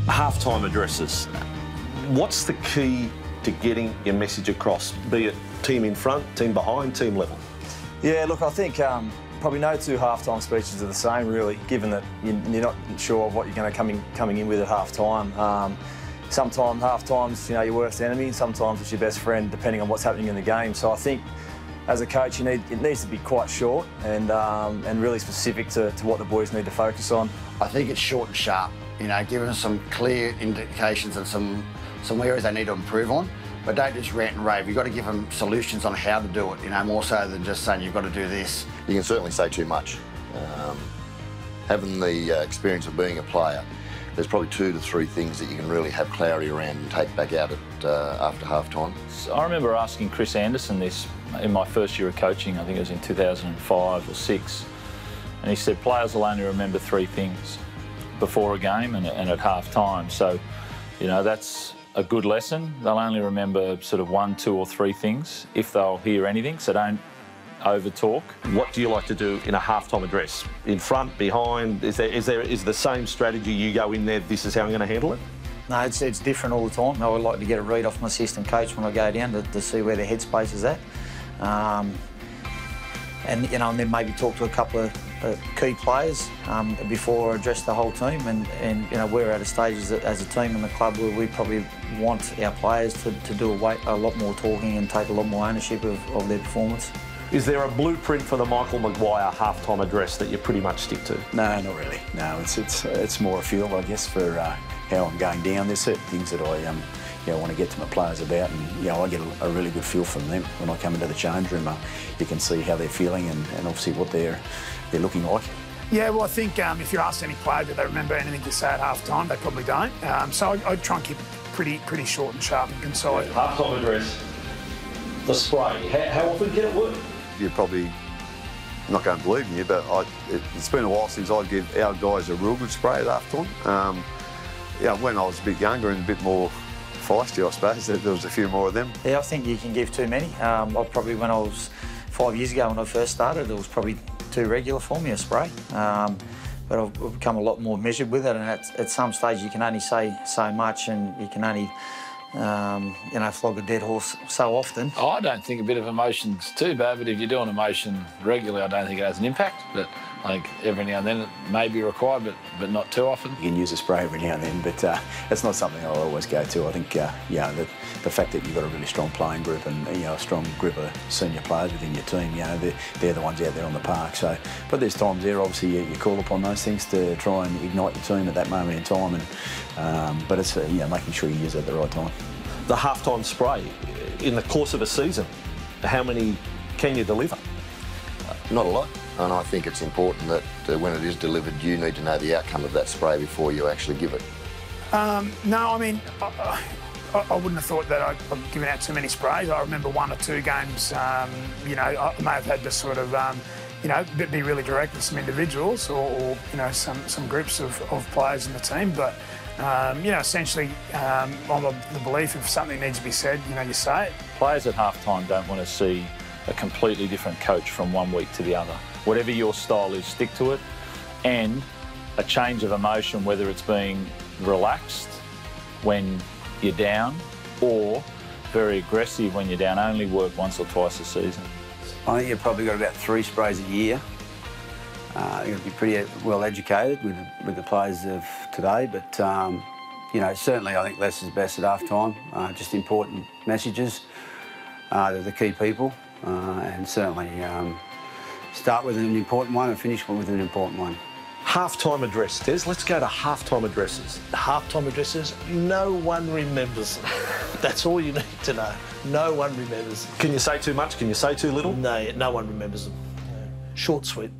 Half-time addresses. What's the key to getting your message across, be it team in front, team behind, team level? Yeah, look, I think probably no two half-time speeches are the same, really, given that you're not sure of what you're going to coming in with at half-time. Sometimes half-time's your worst enemy, sometimes it's your best friend, depending on what's happening in the game. So I think, as a coach, it needs to be quite short and really specific to what the boys need to focus on. I think it's short and sharp. Give them some clear indications and some areas they need to improve on. But don't just rant and rave. You've got to give them solutions on how to do it, more so than just saying you've got to do this. You can certainly say too much. Having the experience of being a player, there's probably 2 to 3 things that you can really have clarity around and take back out after half-time. I remember asking Chris Anderson this in my first year of coaching, I think it was in 2005 or 6, and he said players will only remember 3 things before a game and at half-time. So, that's a good lesson. They'll only remember sort of 1, 2 or 3 things if they'll hear anything, so don't over-talk. What do you like to do in a half-time address? In front, behind? Is the same strategy you go in there, this is how I'm going to handle it? No, it's different all the time. I would like to get a read off my assistant coach when I go down to see where their headspace is at. And then maybe talk to a couple of key players before I address the whole team. And we're at a stage as a team in the club where we probably want our players to do a lot more talking and take a lot more ownership of their performance. Is there a blueprint for the Michael Maguire half-time address that you pretty much stick to? No, not really. No, it's more a feel, I guess, for how I'm going down. There's certain things that I want to get to my players about, and I get a really good feel from them when I come into the change room. You can see how they're feeling and obviously what they're looking like. Yeah, well, I think if you ask any player, do they remember anything to say at half-time? They probably don't. So I'd try and keep it pretty short and sharp and concise. Half-time address, the spray. How often can it work? You're probably not going to believe me, but it's been a while since I give our guys a real good spray at half-time. When I was a bit younger and a bit more feisty, I suppose, there was a few more of them. Yeah, I think you can give too many. Probably when I was 5 years ago when I first started, it was probably too regular for me, a spray. But I've become a lot more measured with it, and at some stage you can only say so much, and you can only flog a dead horse so often. I don't think a bit of emotion's too bad, but if you're doing emotion regularly, I don't think it has an impact. But I think every now and then it may be required, but not too often. You can use a spray every now and then, but it's not something I'll always go to. I think, the fact that you've got a really strong playing group and a strong group of senior players within your team, they're the ones out there on the park. So, but there's times there, obviously, you call upon those things to try and ignite your team at that moment in time. But it's making sure you use it at the right time. The half-time spray, in the course of a season, how many can you deliver? Not a lot, and I think it's important that when it is delivered, you need to know the outcome of that spray before you actually give it. No, I mean, I wouldn't have thought that I've given out too many sprays. I remember 1 or 2 games, I may have had to sort of, be really direct with some individuals or some groups of players in the team, but essentially, I'm of the belief if something needs to be said, you say it. Players at half-time don't want to see a completely different coach from one week to the other. Whatever your style is, stick to it. And a change of emotion, whether it's being relaxed when you're down or very aggressive when you're down, only work once or twice a season. I think you've probably got about 3 sprays a year. You've got to be pretty well educated with the players of today, but certainly I think less is best at half-time. Just important messages to the key people, and certainly start with an important one and finish with an important one. Half-time address, Des. Let's go to half-time addresses. Half-time addresses, no one remembers them. That's all you need to know. No one remembers them. Can you say too much? Can you say too little? No one remembers them. Short, sweet.